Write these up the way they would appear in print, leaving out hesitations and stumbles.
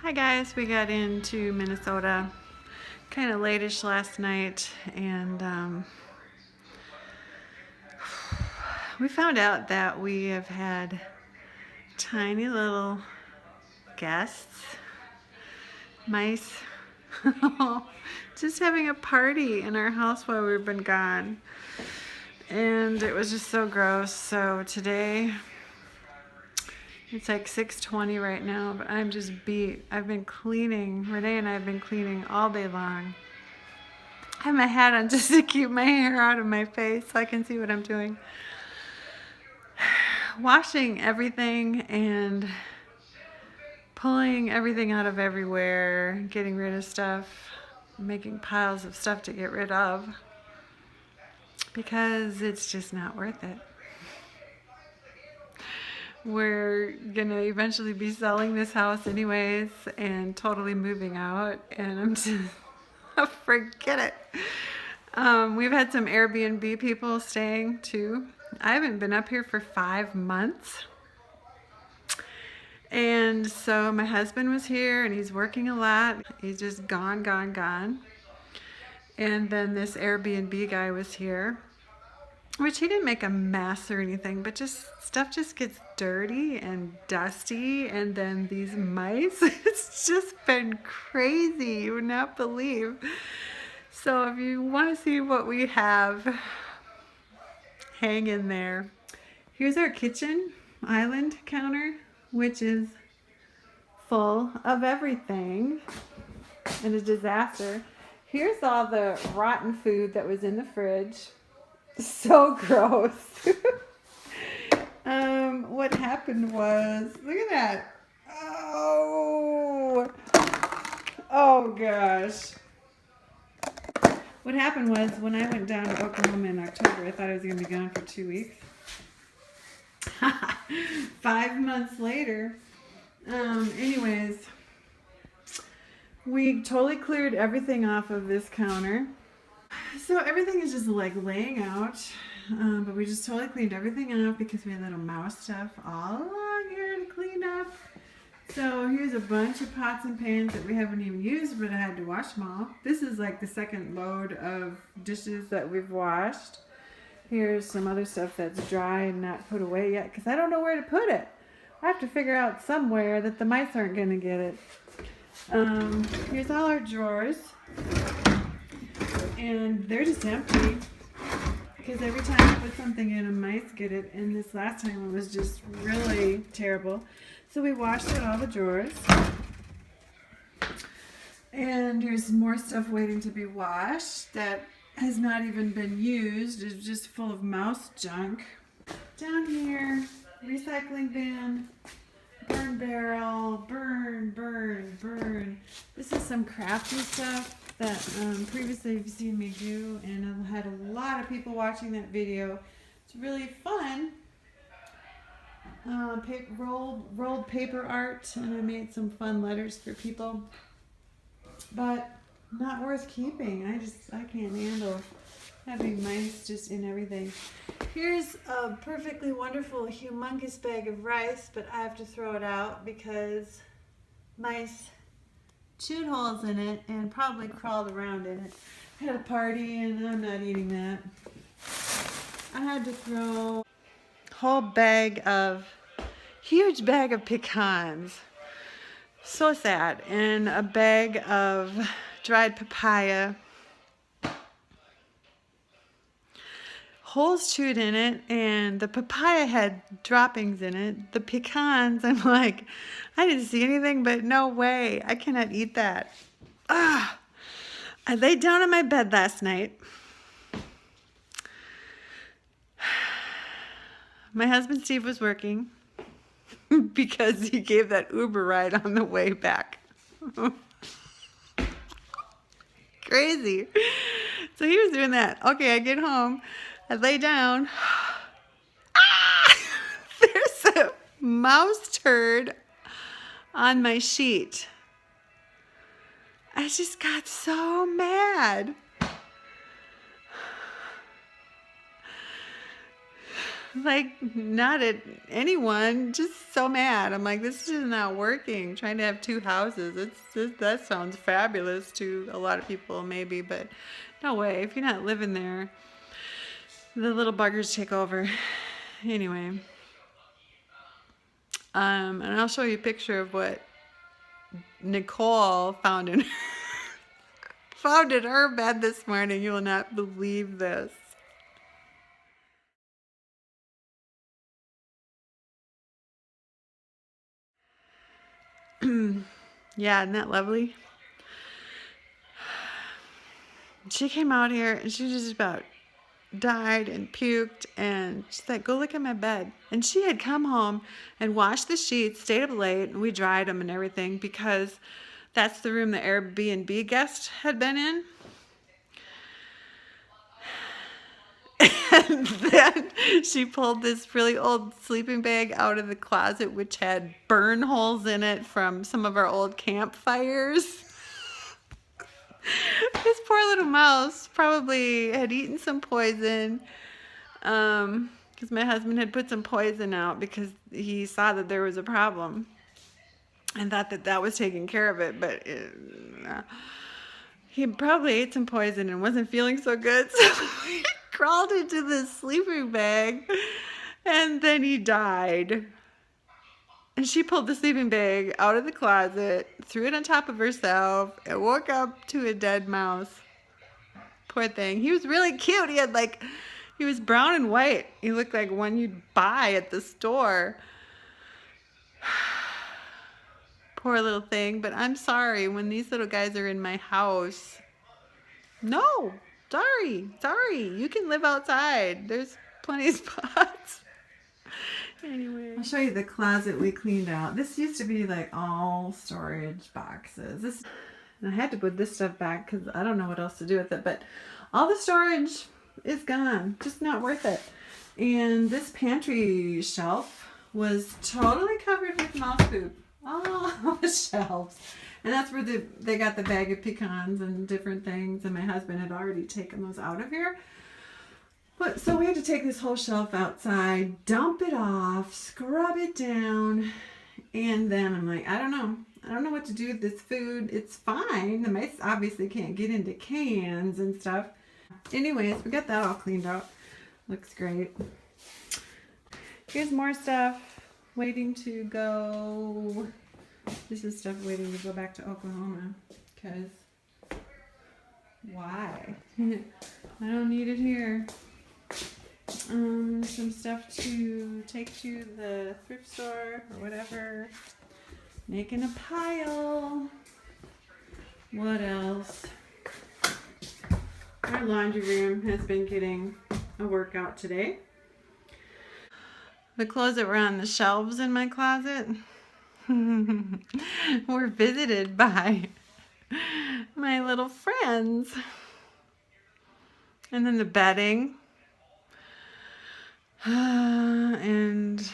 Hi guys, we got into Minnesota kind of late-ish last night, and we found out that we have had tiny little guests, mice, just having a party in our house while we've been gone. And it was just so gross. So today, it's like 6:20 right now, but I'm just beat. I've been cleaning. Renee and I have been cleaning all day long. I have my hat on just to keep my hair out of my face so I can see what I'm doing. Washing everything and pulling everything out of everywhere, getting rid of stuff, making piles of stuff to get rid of because it's just not worth it. We're gonna eventually be selling this house anyways and totally moving out, and I'm just forget it. We've had some Airbnb people staying too. I haven't been up here for 5 months. And so my husband was here and he's working a lot. He's just gone, gone, gone. And then this Airbnb guy was here, which he didn't make a mess or anything, but just stuff just gets dirty and dusty. And then these mice, it's just been crazy. You would not believe. So if you want to see what we have, hang in there. Here's our kitchen island counter, which is full of everything and a disaster. Here's all the rotten food that was in the fridge. So gross. What happened was, look at that. Oh gosh. What happened was, when I went down to Oklahoma in October, I thought I was going to be gone for 2 weeks. 5 months later. Anyways, we totally cleared everything off of this counter. So everything is just like laying out. But we just totally cleaned everything off because we had little mouse stuff all along here to clean up. So here's a bunch of pots and pans that we haven't even used, but I had to wash them all. This is like the second load of dishes that we've washed. Here's some other stuff that's dry and not put away yet because I don't know where to put it. I have to figure out somewhere that the mice aren't going to get it. Here's all our drawers. And they're just empty because every time I put something in, a mice get it. And this last time it was just really terrible. So we washed out all the drawers. And here's more stuff waiting to be washed that has not even been used. It's just full of mouse junk. Down here, recycling bin, burn barrel, burn, burn, burn. This is some crafty stuff that previously you've seen me do, and I've had a lot of people watching that video. It's really fun. Rolled paper art, and I made some fun letters for people, but not worth keeping. I can't handle having mice just in everything. Here's a perfectly wonderful, humongous bag of rice, but I have to throw it out because mice chewed holes in it and probably crawled around in it. I had a party and I'm not eating that. I had to throw a whole huge bag of pecans. So sad. And a bag of dried papaya. Holes chewed in it, and the papaya had droppings in it. The pecans, I'm like, I didn't see anything, but no way. I cannot eat that. I laid down on my bed last night. My husband Steve was working because he gave that Uber ride on the way back. Crazy. So he was doing that. Okay, I get home. I lay down. There's a mouse turd on my sheet. I just got so mad. Like, not at anyone, just so mad. I'm like, this is not working. Trying to have two houses. That sounds fabulous to a lot of people, maybe, but no way. If you're not living there, the little buggers take over. Anyway, and I'll show you a picture of what Nicole found in her bed this morning. You will not believe this. Yeah, isn't that lovely? She came out here and she just about died and puked, and she's like, go look at my bed. And she had come home and washed the sheets, stayed up late, and we dried them and everything because that's the room the Airbnb guest had been in. And then she pulled this really old sleeping bag out of the closet, which had burn holes in it from some of our old campfires. This poor little mouse probably had eaten some poison, because my husband had put some poison out because he saw that there was a problem and thought that that was taking care of it, but he probably ate some poison and wasn't feeling so good, so he crawled into this sleeping bag and then he died. And she pulled the sleeping bag out of the closet, threw it on top of herself, and woke up to a dead mouse. Poor thing. He was really cute. He was brown and white. He looked like one you'd buy at the store. Poor little thing. But I'm sorry, when these little guys are in my house. No, sorry. You can live outside. There's plenty of spots. Anyway, I'll show you the closet we cleaned out. This used to be like all storage boxes. And I had to put this stuff back because I don't know what else to do with it. But all the storage is gone. Just not worth it. And this pantry shelf was totally covered with mouse poop. All the shelves. And that's where they got the bag of pecans and different things. And my husband had already taken those out of here. But so we had to take this whole shelf outside, dump it off, scrub it down, and then I'm like, I don't know what to do with this food. It's fine. The mice obviously can't get into cans and stuff. Anyways, we got that all cleaned out. Looks great. Here's more stuff waiting to go. This is stuff waiting to go back to Oklahoma. Because why? I don't need it here. Some stuff to take to the thrift store or whatever. Making a pile. What else? Our laundry room has been getting a workout today. The clothes that were on the shelves in my closet were visited by my little friends. And then the bedding. And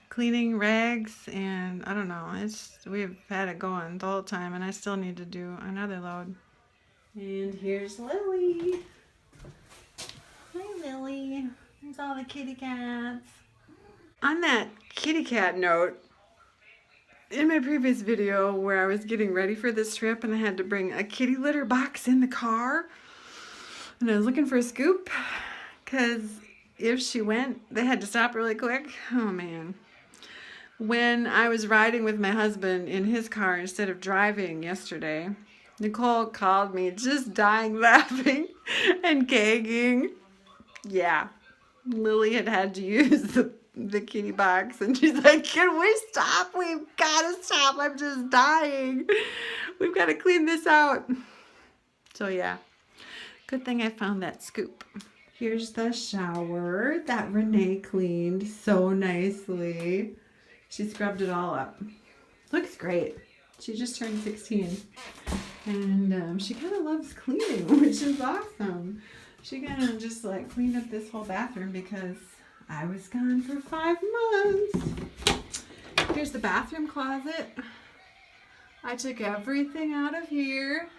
cleaning rags, and I don't know, we've had it going the whole time, and I still need to do another load. And here's Lily. Hi Lily. There's all the kitty cats. On that kitty cat note, in my previous video where I was getting ready for this trip and I had to bring a kitty litter box in the car, and I was looking for a scoop because if she went, they had to stop really quick. Oh man. When I was riding with my husband in his car instead of driving yesterday, Nicole called me just dying laughing and gagging. Yeah. Lily had to use the kitty box, and she's like, can we stop? We've got to stop. I'm just dying. We've got to clean this out. So yeah. Good thing I found that scoop. Here's the shower that Renee cleaned so nicely. She scrubbed it all up. Looks great. She just turned 16. And she kind of loves cleaning, which is awesome. She kind of just like cleaned up this whole bathroom because I was gone for 5 months. Here's the bathroom closet. I took everything out of here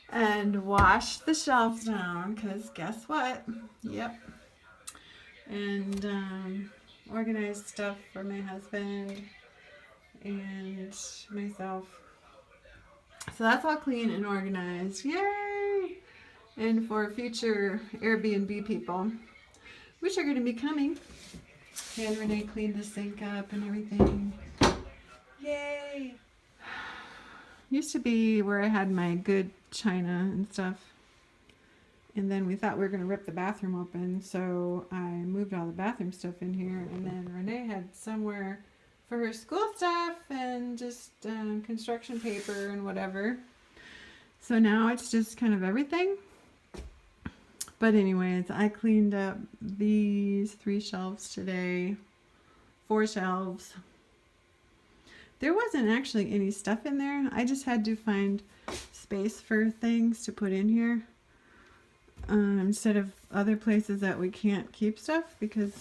and washed the shelves down because guess what? Yep. and organized stuff for my husband and myself. So that's all clean and organized. Yay! And for future Airbnb people, which are going to be coming. And Renee cleaned the sink up and everything. Yay! Used to be where I had my good china and stuff. And then we thought we were going to rip the bathroom open, so I moved all the bathroom stuff in here. And then Renee had somewhere for her school stuff and just construction paper and whatever. So now it's just kind of everything. But anyways, I cleaned up these 3 shelves today. 4 shelves. There wasn't actually any stuff in there. I just had to find space for things to put in here. Instead of other places that we can't keep stuff because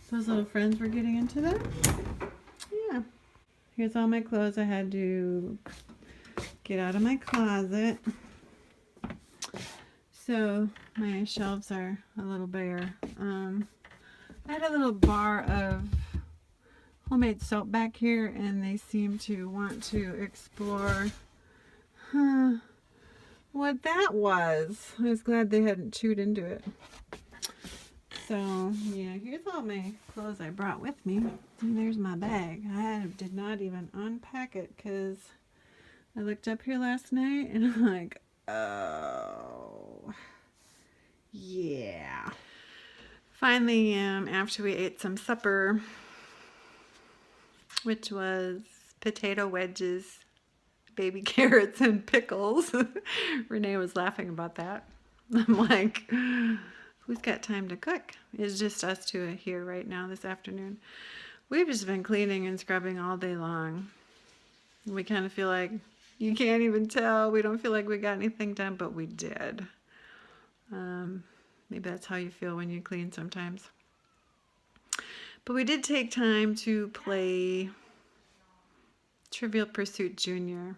those little friends were getting into them. Yeah. Here's all my clothes I had to get out of my closet. So my shelves are a little bare. I had a little bar of homemade soap back here, and they seem to want to explore what that was. I was glad they hadn't chewed into it. So yeah, here's all my clothes I brought with me. And there's my bag. I did not even unpack it because I looked up here last night and I'm like, oh, yeah. Finally, after we ate some supper, which was potato wedges, baby carrots, and pickles. Renee was laughing about that. I'm like, who's got time to cook? It's just us two here right now this afternoon. We've just been cleaning and scrubbing all day long. We kind of feel like, you can't even tell, we don't feel like we got anything done, but we did. Maybe that's how you feel when you clean sometimes. But we did take time to play Trivial Pursuit Junior.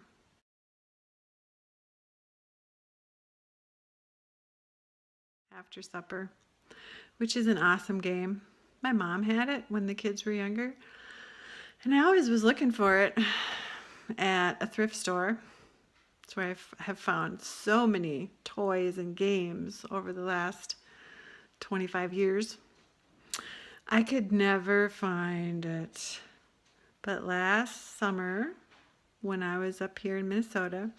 After supper, which is an awesome game. My mom had it when the kids were younger, and I always was looking for it at a thrift store. That's where I have found so many toys and games over the last 25 years. I could never find it. But last summer, when I was up here in Minnesota,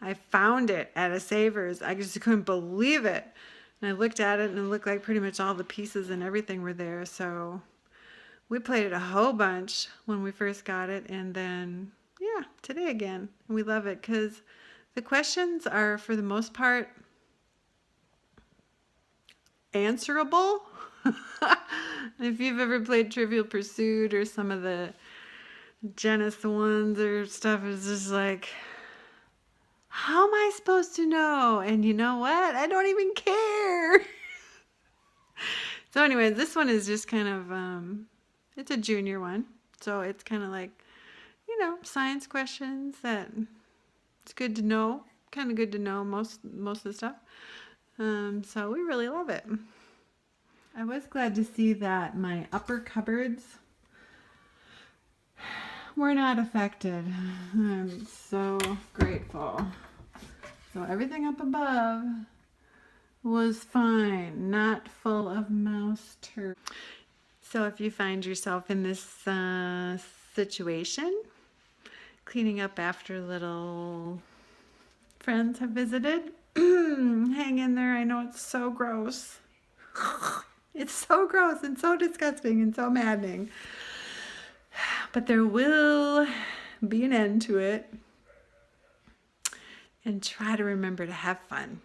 I found it at a Savers. I just couldn't believe it. And I looked at it and it looked like pretty much all the pieces and everything were there. So we played it a whole bunch when we first got it. And then, yeah, today again. We love it because the questions are, for the most part, answerable. If you've ever played Trivial Pursuit or some of the Genesis ones or stuff, it's just like, how am I supposed to know? And you know what? I don't even care. So anyway, this one is just kind of, it's a junior one. So it's kind of like, you know, science questions that it's good to know. Kind of good to know most of the stuff. So we really love it. I was glad to see that my upper cupboards were not affected. I'm so grateful. So everything up above was fine, not full of mouse turd. So if you find yourself in this situation, cleaning up after little friends have visited, hang in there. I know it's so gross. It's so gross and so disgusting and so maddening. But there will be an end to it. And try to remember to have fun.